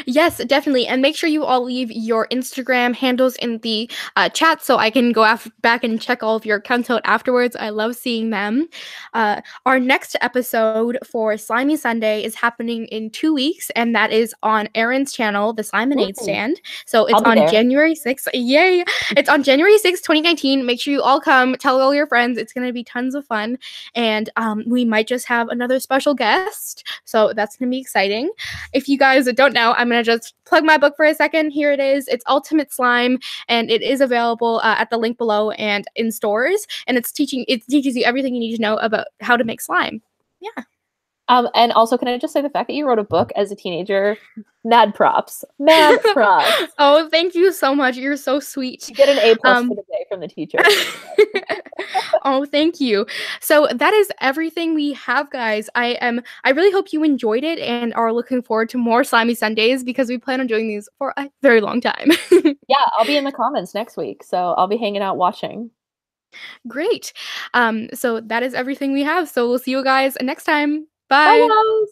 Yes, definitely. And make sure you all leave your Instagram handles in the chat so I can go back and check all of your accounts out afterwards. I love seeing them. Our next episode for Slimy Sunday is happening in 2 weeks, and that is on Erin's channel, The Slimonade Stand. So it's on January 6th. Yay! It's on January 6th, 2019. Make sure you all come. Tell all your friends. It's going to be tons of fun. And we might just have another special guest. So that's going to be exciting. If you guys don't know, I'm going to just plug my book for a second. Here it is. It's Ultimate Slime, and it is available at the link below and in stores. And it teaches you everything you need to know about how to make slime. Yeah. And also, can I just say the fact that you wrote a book as a teenager, mad props. Mad props. Oh, thank you so much. You're so sweet. You get an A+ for the day from the teacher. Oh, thank you. So that is everything we have, guys. I really hope you enjoyed it and are looking forward to more Slimy Sundays because we plan on doing these for a very long time. Yeah, I'll be in the comments next week, so I'll be hanging out watching. Great. So that is everything we have. So we'll see you guys next time. Bye, Bye. guys.